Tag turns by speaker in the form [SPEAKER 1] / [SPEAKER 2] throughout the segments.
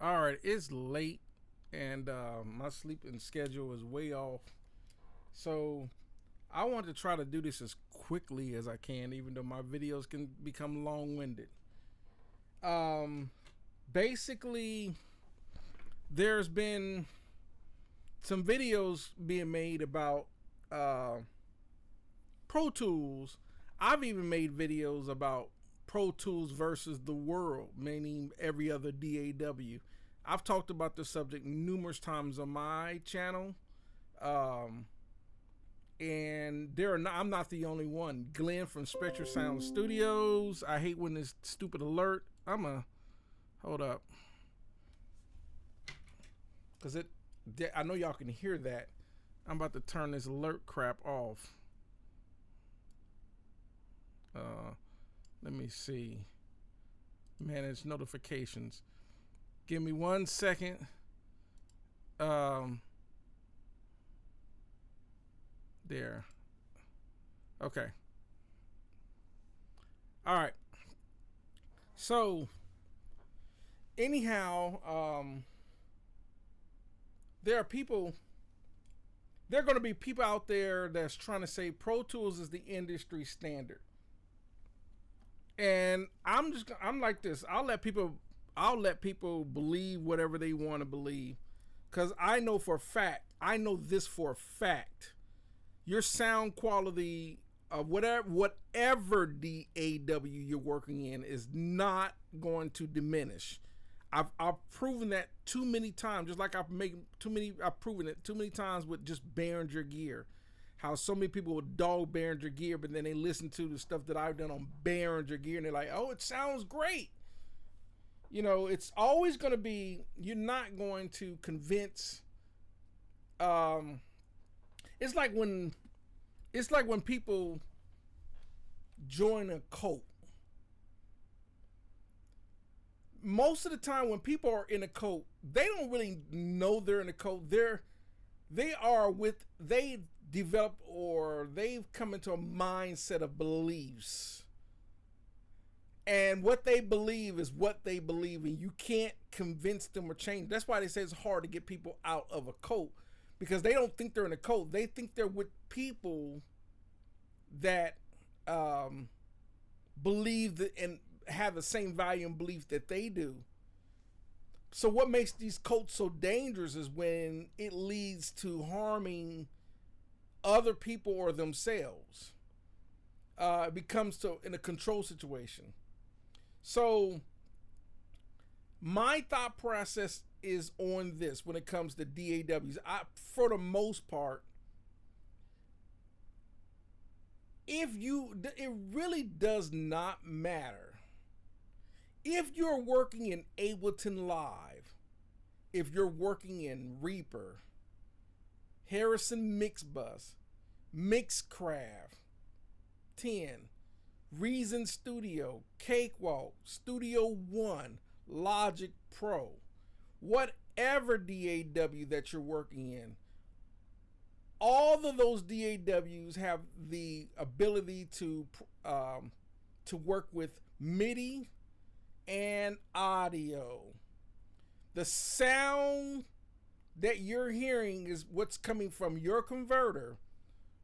[SPEAKER 1] All right, it's late and my sleeping schedule is way off. So I want to try to do this as quickly as I can, even though my videos can become long winded. Um, Basically, there's been some videos being made about uh, Pro Tools. I've even made videos about Pro Tools versus the world, meaning every other DAW. I've talked about this subject numerous times on my channel. Um, and I'm not the only one. Glenn from Spectre Sound Studios. I hate when this stupid alert. Hold up, cause I know y'all can hear that. I'm about to turn this alert crap off. Uh, Let me see. Manage notifications. Give me 1 second. Um, there. Okay. All right. So, anyhow, there are people. There are going to be people out there that's trying to say Pro Tools is the industry standard. And I'm like this. I'll let people believe whatever they want to believe, cuz I know this for a fact. Your sound quality of whatever DAW you're working in is not going to diminish. I've proven that too many times, just like I've proven it too many times with just Behringer gear. How so many people would dog Behringer gear, but then they listen to the stuff that I've done on Behringer gear and they're like, oh, it sounds great. You know, it's always going to be, you're not going to convince. It's like when people join a cult. Most of the time when people are in a cult, they don't really know they're in a cult. They develop, or they've come into a mindset of beliefs. And what they believe is what they believe, and you can't convince them or change. That's why they say it's hard to get people out of a cult, because they don't think they're in a cult. They think they're with people that believe that and have the same value and belief that they do. So what makes these cults so dangerous is when it leads to harming other people or themselves. It becomes in a control situation. So my thought process is on this when it comes to DAWs. For the most part, it really does not matter if you're working in Ableton Live, if you're working in Reaper, Harrison Mixbus, Mixcraft 10, Reason Studio, Cakewalk, Studio One, Logic Pro, whatever DAW that you're working in. All of those DAWs have the ability to work with MIDI and audio. The sound that you're hearing is what's coming from your converter.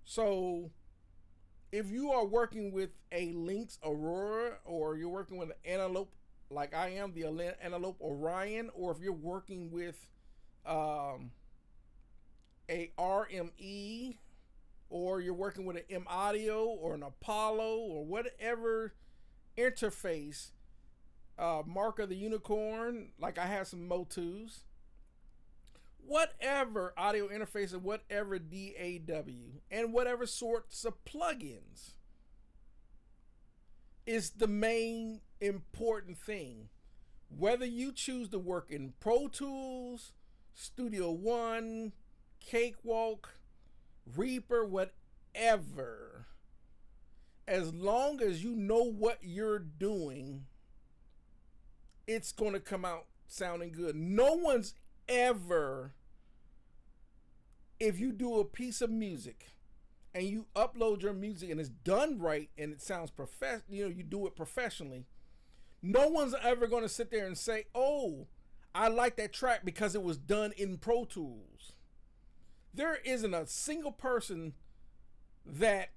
[SPEAKER 1] So if you are working with a Lynx Aurora, or you're working with an Antelope, like I am, the Antelope Orion, or if you're working with a RME, or you're working with an M Audio or an Apollo, or whatever interface, Mark of the Unicorn, like I have some Motus, whatever audio interface and whatever DAW and whatever sorts of plugins is the main important thing. Whether you choose to work in Pro Tools, Studio One, Cakewalk, Reaper, whatever, as long as you know what you're doing, it's going to come out sounding good. No one's ever, if you do a piece of music and you upload your music and it's done right and it sounds you do it professionally, no one's ever going to sit there and say, oh, I like that track because it was done in Pro Tools. There isn't a single person that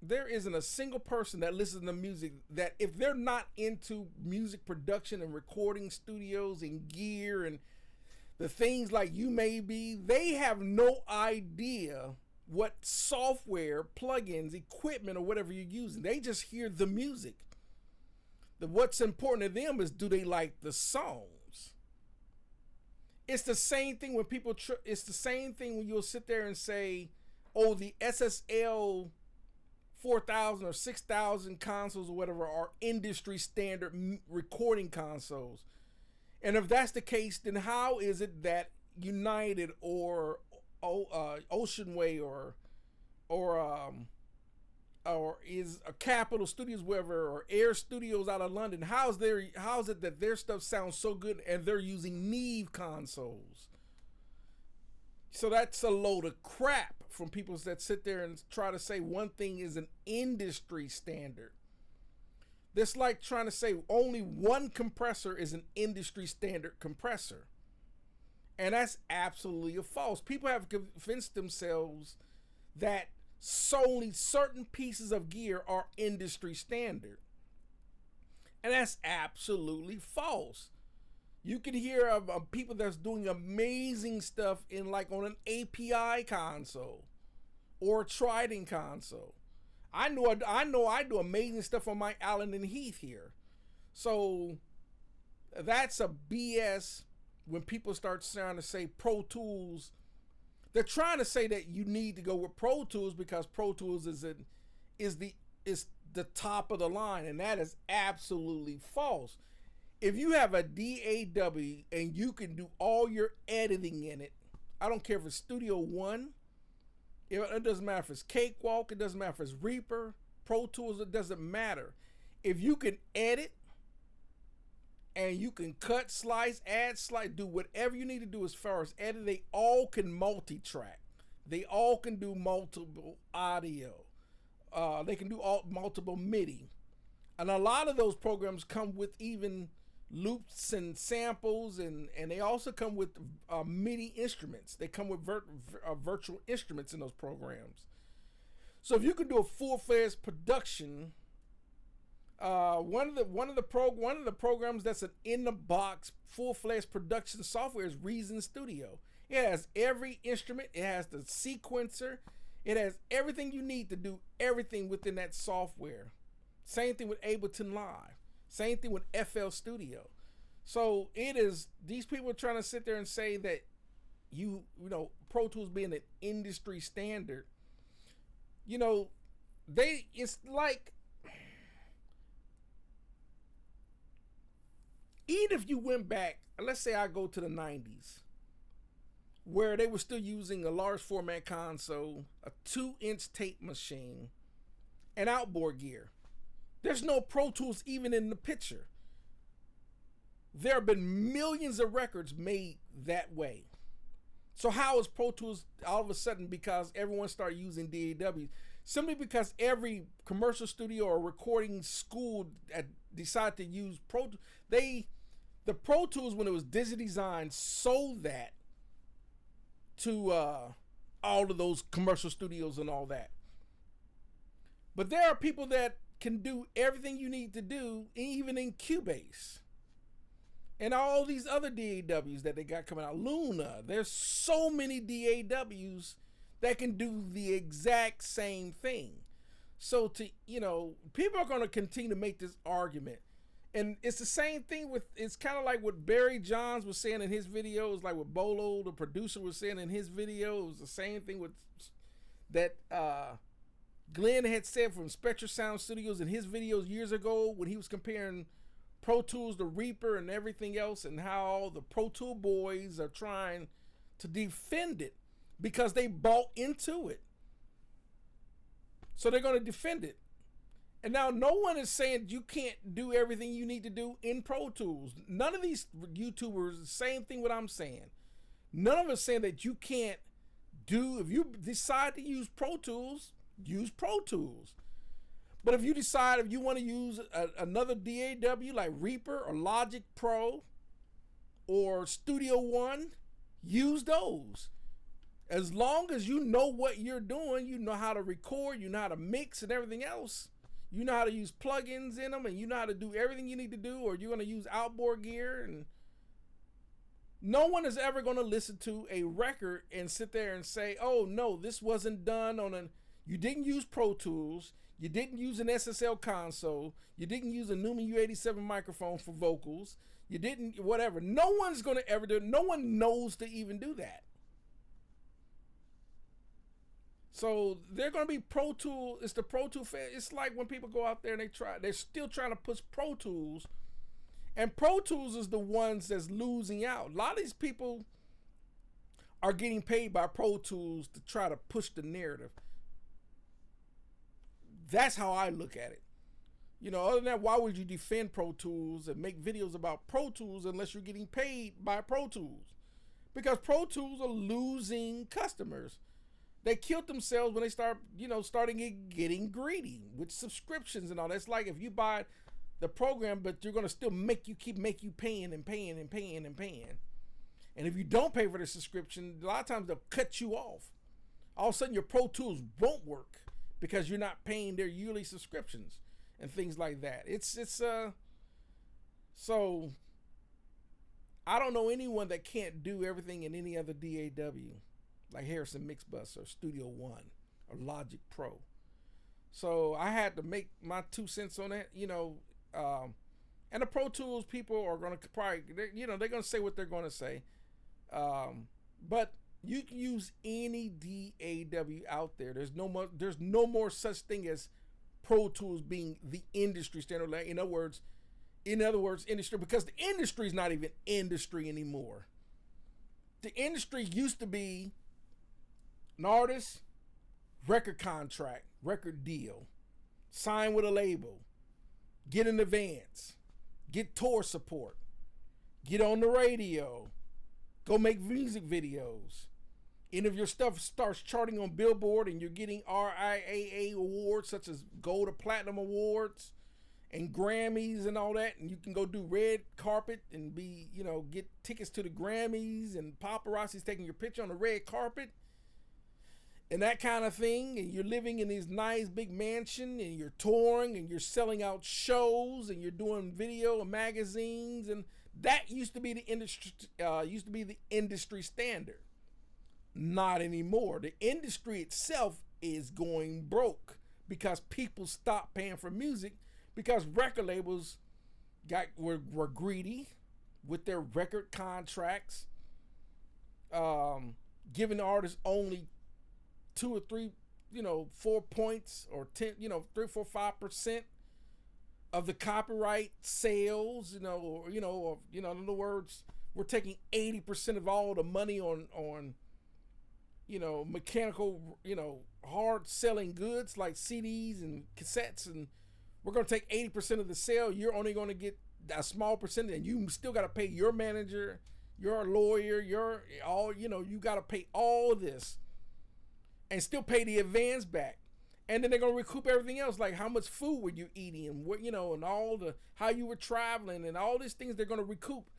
[SPEAKER 1] listens to music that, if they're not into music production and recording studios and gear and the things like you may be, they have no idea what software, plugins, equipment, or whatever you're using. They just hear the music. What's important to them is, do they like the songs? It's the same thing when people. It's the same thing when you'll sit there and say, "Oh, the SSL 4,000 or 6,000 consoles or whatever are industry standard recording consoles." And if that's the case, then how is it that United or Oceanway or is a Capitol Studios, wherever, or Air Studios out of London, how's it that their stuff sounds so good and they're using Neve consoles? So that's a load of crap from people that sit there and try to say one thing is an industry standard. That's like trying to say only one compressor is an industry standard compressor. And that's absolutely false. People have convinced themselves that solely certain pieces of gear are industry standard. And that's absolutely false. You can hear of people that's doing amazing stuff in, like, on an API console or a Trident console. I know I do amazing stuff on my Allen and Heath here. So that's a BS when people start trying to say Pro Tools. They're trying to say that you need to go with Pro Tools because Pro Tools is the top of the line, and that is absolutely false. If you have a DAW and you can do all your editing in it, I don't care if it's Studio One, it doesn't matter if it's Cakewalk, it doesn't matter if it's Reaper, Pro Tools, it doesn't matter. If you can edit and you can cut, slice, add, do whatever you need to do as far as edit, they all can multi-track. They all can do multiple audio. They can do multiple MIDI. And a lot of those programs come with even loops and samples, and they also come with MIDI instruments. They come with virtual instruments in those programs. So if you can do a full-fledged production, one of the programs that's an in-the-box full-fledged production software is Reason Studio. It has every instrument. It has the sequencer. It has everything you need to do everything within that software. Same thing with Ableton Live. Same thing with FL Studio. So it is, these people are trying to sit there and say that you know, Pro Tools being an industry standard. You know, it's like, even if you went back, let's say I go to the 90s, where they were still using a large format console, a 2-inch tape machine, and outboard gear. There's no Pro Tools even in the picture. There have been millions of records made that way. So how is Pro Tools all of a sudden, because everyone started using DAWs? Simply because every commercial studio or recording school decided to use Pro Tools. The Pro Tools, when it was DigiDesign, sold that to all of those commercial studios and all that. But there are people that can do everything you need to do, even in Cubase. And all these other DAWs that they got coming out. Luna. There's so many DAWs that can do the exact same thing. So people are going to continue to make this argument. And it's the same thing with, it's kind of like what Barry Johns was saying in his videos, like what Bolo, the producer, was saying in his video. It was the same thing with that Glenn had said from Spectre Sound Studios in his videos years ago when he was comparing Pro Tools to Reaper and everything else, and how the Pro Tool boys are trying to defend it because they bought into it. So they're going to defend it. And now no one is saying you can't do everything you need to do in Pro Tools. None of these YouTubers, same thing what I'm saying. None of us saying that you can't do, if you decide to use Pro Tools, use Pro Tools. But if you decide if you want to use another DAW like Reaper or Logic Pro or Studio One, use those. As long as you know what you're doing, you know how to record, you know how to mix and everything else. You know how to use plugins in them, and you know how to do everything you need to do, or you're going to use outboard gear. And no one is ever going to listen to a record and sit there and say, oh, no, this wasn't done on an... You didn't use Pro Tools. You didn't use an SSL console. You didn't use a Newman U87 microphone for vocals. You didn't, whatever. No one's going to ever do it. No one knows to even do that. So they're going to be Pro Tools. It's the Pro Tools fan. It's like when people go out there and they're still trying to push Pro Tools. And Pro Tools is the ones that's losing out. A lot of these people are getting paid by Pro Tools to try to push the narrative. That's how I look at it. You know, other than that, why would you defend Pro Tools and make videos about Pro Tools unless you're getting paid by Pro Tools? Because Pro Tools are losing customers. They killed themselves when they starting getting greedy with subscriptions and all that. It's like if you buy the program, but you're going to still make you paying and paying and paying and paying. And if you don't pay for the subscription, a lot of times they'll cut you off. All of a sudden your Pro Tools won't work because you're not paying their yearly subscriptions and things like that. So I don't know anyone that can't do everything in any other DAW. Like Harrison Mixbus or Studio One or Logic Pro. So I had to make my 2 cents on that, and the Pro Tools people are going to probably, they're going to say what they're going to say. But you can use any DAW out there. There's no more such thing as Pro Tools being the industry standard. In other words, industry, because the industry is not even industry anymore. The industry used to be an artist, record contract, record deal, sign with a label, get an advance, get tour support, get on the radio, go make music videos. And if your stuff starts charting on Billboard and you're getting RIAA awards such as Gold or Platinum awards and Grammys and all that, and you can go do red carpet and get tickets to the Grammys and paparazzi's taking your picture on the red carpet and that kind of thing, and you're living in this nice big mansion and you're touring and you're selling out shows and you're doing video and magazines, and that used to be the industry standard. Not anymore. The industry itself is going broke because people stopped paying for music because record labels were greedy with their record contracts, giving artists only 2 or 3, 4 points or 10, 3, 4, 5% of the copyright sales, in other words, we're taking 80% of all the money on mechanical, hard selling goods like CDs and cassettes, and we're going to take 80% of the sale. You're only going to get a small percentage, and you still got to pay your manager, your lawyer, you got to pay all this and still pay the advance back. And then they're going to recoup everything else, like how much food were you eating and what, and all how you were traveling and all these things they're going to recoup,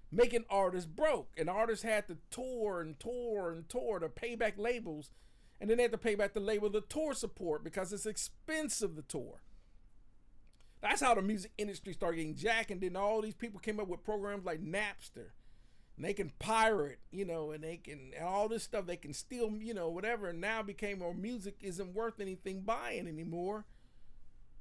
[SPEAKER 1] making artists broke. And artists had to tour to pay back labels. And then they had to pay back the label the tour support because it's expensive to tour. That's how the music industry started getting jacked. And then all these people came up with programs like Napster. And they can pirate, and they can, and all this stuff, they can steal, whatever. And now music isn't worth anything buying anymore.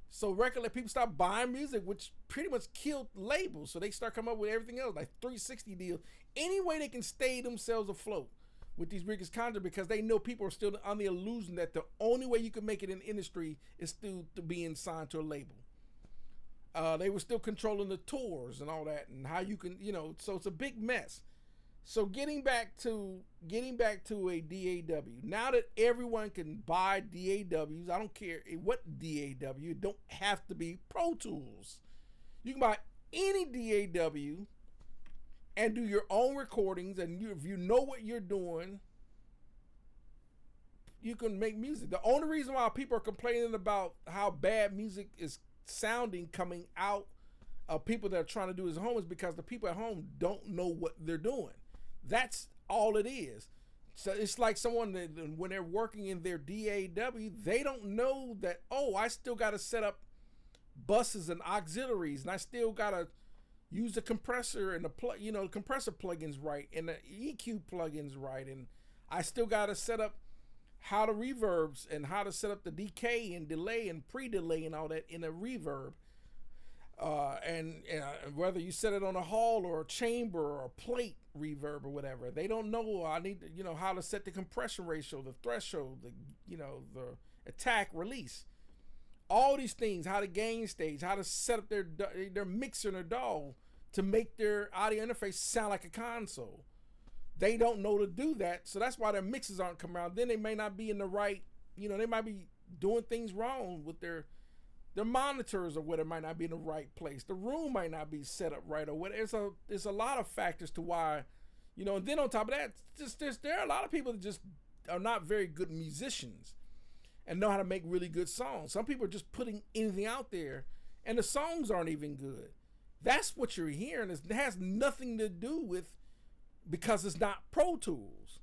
[SPEAKER 1] So people start buying music, which pretty much killed labels. So they start coming up with everything else, like 360 deals. Any way they can stay themselves afloat with these biggest contracts, because they know people are still on the illusion that the only way you can make it in the industry is through being signed to a label. They were still controlling the tours and all that, and how you can, so it's a big mess. So getting back to a DAW, now that everyone can buy DAWs, I don't care what DAW, it don't have to be Pro Tools. You can buy any DAW and do your own recordings, and if you know what you're doing, you can make music. The only reason why people are complaining about how bad music is sounding coming out people that are trying to do this at home is because the people at home don't know what they're doing. That's all it is. So it's like someone that when they're working in their DAW, they don't know that, oh, I still got to set up buses and auxiliaries, and I still got to use the compressor and the compressor plugins right, and the EQ plugins right, and I still got to set up how the reverbs and how to set up the decay and delay and pre-delay and all that in a reverb. And whether you set it on a hall or a chamber or a plate reverb or whatever, they don't know. I need to, how to set the compression ratio, the threshold, the attack, release, all these things, how to gain stage, how to set up their mixer and their DAW to make their audio interface sound like a console. They don't know to do that, so that's why their mixes aren't coming out. Then they may not be in the right, they might be doing things wrong with their monitors or whatever, might not be in the right place. The room might not be set up right or whatever. There's a lot of factors to why, and then on top of that, there are a lot of people that just are not very good musicians and know how to make really good songs. Some people are just putting anything out there and the songs aren't even good. That's what you're hearing. It has nothing to do with, because it's not Pro Tools.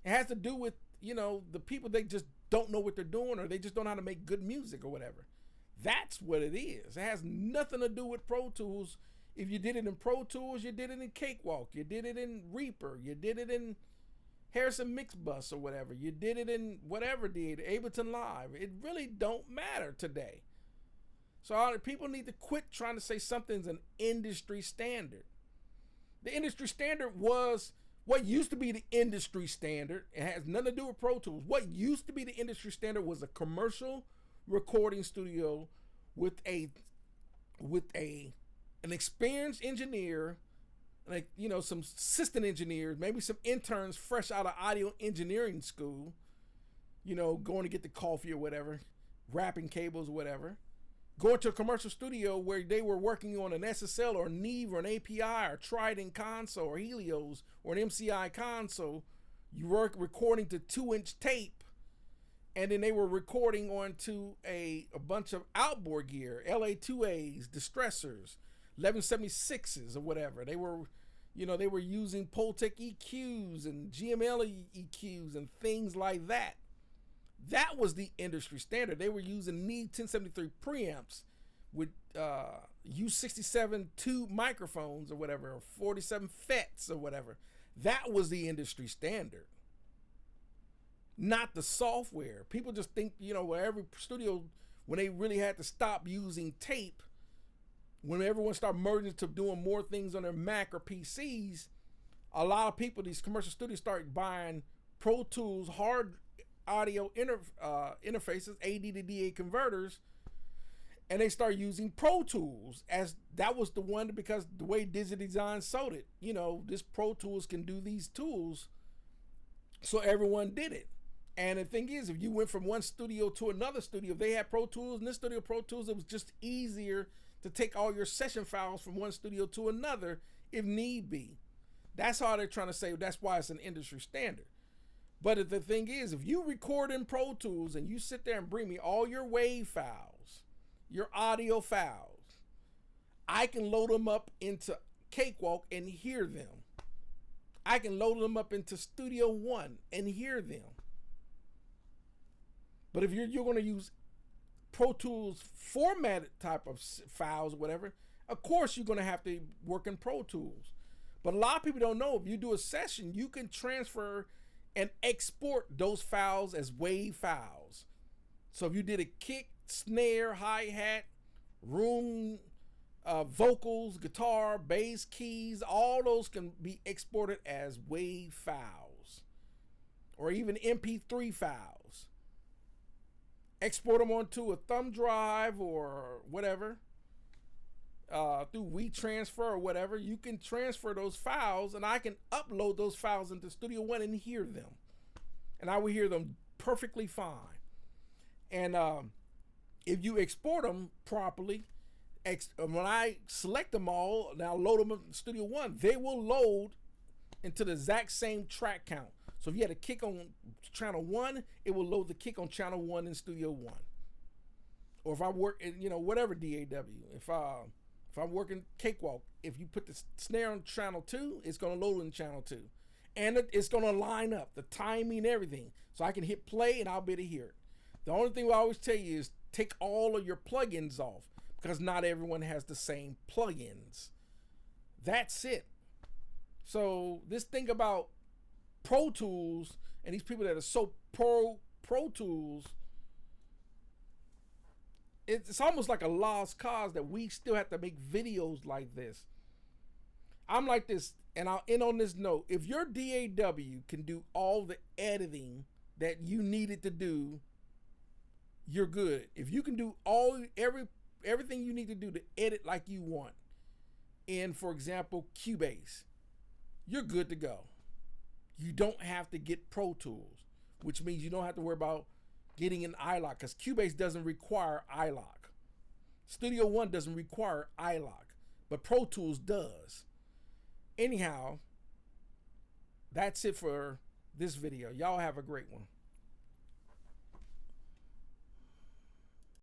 [SPEAKER 1] It has to do with, the people, they just don't know what they're doing, or they just don't know how to make good music or whatever. That's what it is. It has nothing to do with Pro Tools. If you did it in Pro Tools, you did it in Cakewalk, you did it in Reaper, you did it in Harrison Mixbus or whatever, you did it in whatever did, Ableton Live. It really don't matter today. So people need to quit trying to say something's an industry standard. The industry standard was what used to be the industry standard. It has nothing to do with Pro Tools. What used to be the industry standard was a commercial recording studio with an experienced engineer, like some assistant engineers, maybe some interns fresh out of audio engineering school, going to get the coffee or whatever, wrapping cables or whatever. Going to a commercial studio where they were working on an SSL or Neve or an API or Trident console or Helios or an MCI console. You were recording to 2-inch tape, and then they were recording onto a bunch of outboard gear, LA2As, distressors, 1176s or whatever. They were using Pultec EQs and GML EQs and things like that. That was the industry standard. They were using Neve 1073 preamps with U67 tube microphones or whatever, or 47 FETs or whatever. That was the industry standard, not the software. People just think, where every studio, when they really had to stop using tape, when everyone started merging to doing more things on their Mac or PCs, a lot of people, these commercial studios, started buying Pro Tools hard audio interfaces, AD to DA converters, and they start using Pro Tools as that was the one, because the way Digidesign sold it, this Pro Tools can do these tools, so everyone did it. And the thing is, if you went from one studio to another studio, if they had Pro Tools and this studio Pro Tools, it was just easier to take all your session files from one studio to another if need be. That's how they're trying to say that's why it's an industry standard. But the thing is, if you record in Pro Tools and you sit there and bring me all your WAV files, your audio files, I can load them up into Cakewalk and hear them. I can load them up into Studio One and hear them. But if you're going to use Pro Tools formatted type of files or whatever, of course you're going to have to work in Pro Tools. But a lot of people don't know, if you do a session, you can transfer and export those files as WAV files. So if you did a kick, snare, hi-hat, room, vocals, guitar, bass, keys, all those can be exported as WAV files or even MP3 files. Export them onto a thumb drive or whatever, through WeTransfer or whatever. You can transfer those files, and I can upload those files into Studio One and hear them, and I will hear them perfectly fine. And if you export them properly, when I select them all and I load them in Studio One, they will load into the exact same track count. So if you had a kick on channel 1, it will load the kick on channel 1 in Studio One. Or if I work in, whatever DAW, if If I'm working cakewalk, if you put the snare on channel 2, it's going to load in channel 2. And it's going to line up, the timing, everything. So I can hit play and I'll be able to hear it. The only thing I always tell you is take all of your plugins off, because not everyone has the same plugins. That's it. So this thing about Pro Tools and these people that are so Pro Tools, it's almost like a lost cause that we still have to make videos like this. I'm like this, and I'll end on this note. If your DAW can do all the editing that you needed to do, you're good. If you can do everything you need to do to edit like you want in, for example, Cubase, you're good to go. You don't have to get Pro Tools, which means you don't have to worry about getting an iLok, because Cubase doesn't require iLok. Studio One doesn't require iLok, but Pro Tools does. Anyhow, that's it for this video. Y'all have a great one.